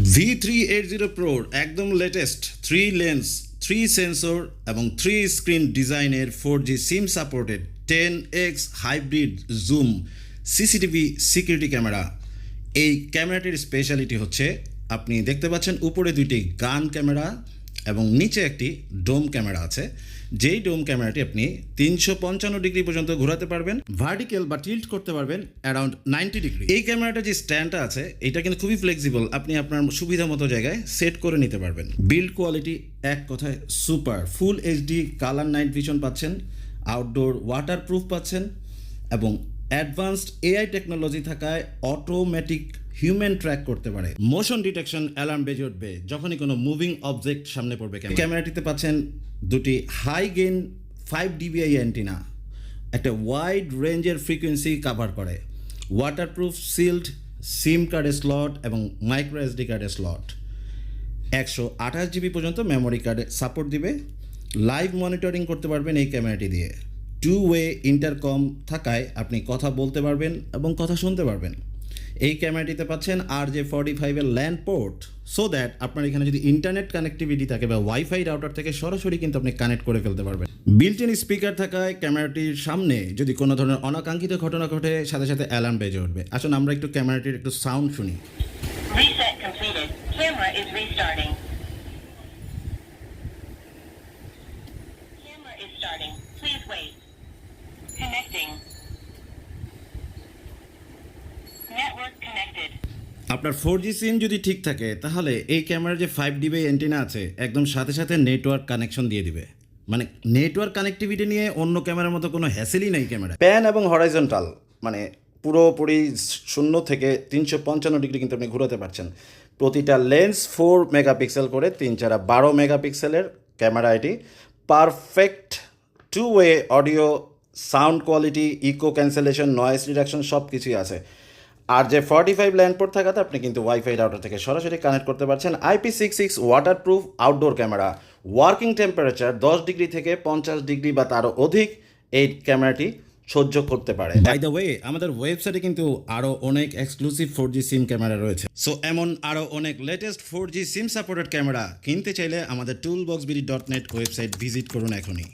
V380 Pro একদম latest 3 lens 3 sensor এবং 3 screen ডিজাইনের 4G SIM supported 10x hybrid zoom CCTV security camera. এই ক্যামেরাটির speciality হচ্ছে আপনি দেখতে পাচ্ছেন উপরে দুইটি গান ক্যামেরা এবং নিচে একটি ডোম ক্যামেরা আছে। যেই ডোম ক্যামেরাটি আপনি 355 ডিগ্রি পর্যন্ত ঘোরাতে পারবেন, ভার্টিক্যাল বা টিল্ট করতে পারবেন অ্যারাউন্ড 90 ডিগ্রি। এই ক্যামেরাটা যে স্ট্যান্ডটা আছে এটা কিন্তু খুবই ফ্লেক্সিবল, আপনি আপনার সুবিধা মতো জায়গায় সেট করে নিতে পারবেন। বিল্ড কোয়ালিটি এক কথায় super, full HD colour night vision পাচ্ছেন, আউটডোর ওয়াটারপ্রুফ পাচ্ছেন এবং অ্যাডভান্সড এআই টেকনোলজি থাকায় অটোমেটিক হিউম্যান ট্র্যাক করতে পারে। মোশন ডিটেকশন অ্যালার্ম বেজে উঠবে যখনই কোনো মুভিং অবজেক্ট সামনে পড়বে। ক্যামেরাটিতে পাচ্ছেন দুটি হাই গেইন 5 dBi অ্যান্টিনা, একটা ওয়াইড রেঞ্জের ফ্রিকোয়েন্সি কাভার করে, ওয়াটারপ্রুফ সিল্ড সিম কার্ডের স্লট এবং মাইক্রো এসডি কার্ডের স্লট, 128 GB পর্যন্ত মেমোরি কার্ডে সাপোর্ট দিবে। লাইভ মনিটরিং করতে পারবেন এই ক্যামেরাটি দিয়ে। 2-way ইন্টারকম থাকায় আপনি কথা বলতে পারবেন এবং কথা শুনতে পারবেন। এই ক্যামেরাটিতে পাচ্ছেন RJ45 এর ল্যান্ড পোর্ট, সো দ্যাট আপনার এখানে যদি ইন্টারনেট কানেক্টিভিটি থাকে বা ওয়াইফাই রাউটার থেকে সরাসরি কিন্তু আপনি কানেক্ট করে ফেলতে পারবেন। বিল্ট ইন স্পিকার থাকায় ক্যামেরাটির সামনে যদি কোনো ধরনের অনাকাঙ্ক্ষিত ঘটনা ঘটে সাথে সাথে অ্যালার্ম বেজে উঠবে। আসুন আমরা একটু ক্যামেরাটির একটু সাউন্ড শুনি। Reset completed. Camera is restarting. Camera is starting. Please wait. Connecting. Network connected. আপনার 4G সিম যদি ঠিক থাকে তাহলে এই ক্যামেরার যে 5 dBi অ্যান্টেনা আছে একদম সাথে সাথে নেটওয়ার্ক কানেকশন দিয়ে দিবে। মানে নেটওয়ার্ক কানেক্টিভিটি নিয়ে অন্য ক্যামেরার মতো কোনো হ্যাসেলই নেই ক্যামেরা। প্যান এবং হরাইজন্টাল মানে পুরোপুরি 0 থেকে 355 ডিগ্রি কিন্তু আপনি ঘোরাতে পারছেন। প্রতিটা লেন্স 4 মেগাপিক্সেল করে 3-12 মেগাপিক্সেলের ক্যামেরা। এটি perfect 2-way audio, sound quality, echo cancellation, noise reduction সব কিছুই আছে। RJ45 ল্যান্ড পোর্ট থাকাতে আপনি কিন্তু ওয়াইফাই রাউটার থেকে সরাসরি কানেক্ট করতে পারছেন। IP66 waterproof outdoor camera, working temperature 10 degree থেকে 50 ডিগ্রি বা তারও অধিক এই ক্যামেরাটি সহ্য করতে পারে। বাই দ্য ওয়ে, আমাদের ওয়েবসাইটে কিন্তু আরও অনেক এক্সক্লুসিভ 4G সিম ক্যামেরা রয়েছে। সো এমন আরও অনেক latest 4G SIM supported camera কিনতে চাইলে আমাদের toolboxbd.net ওয়েবসাইট ভিজিট করুন এখনই।